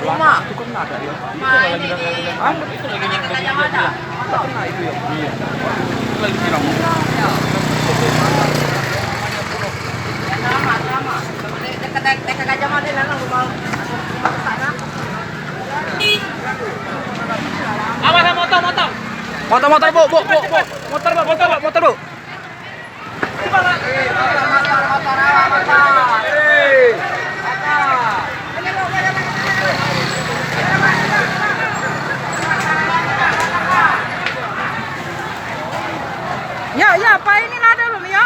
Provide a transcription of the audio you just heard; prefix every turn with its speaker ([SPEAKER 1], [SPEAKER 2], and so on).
[SPEAKER 1] Lama itu kan ada ya. Itu lagi yang ada. Kena itu ya. Iya. Itu lagi siram. Lama. Dekat Gajah Mada lah mau ke sana. Awas motor. Motor, Bu. Motor, Bu. Ya, apa ini ada belum ya?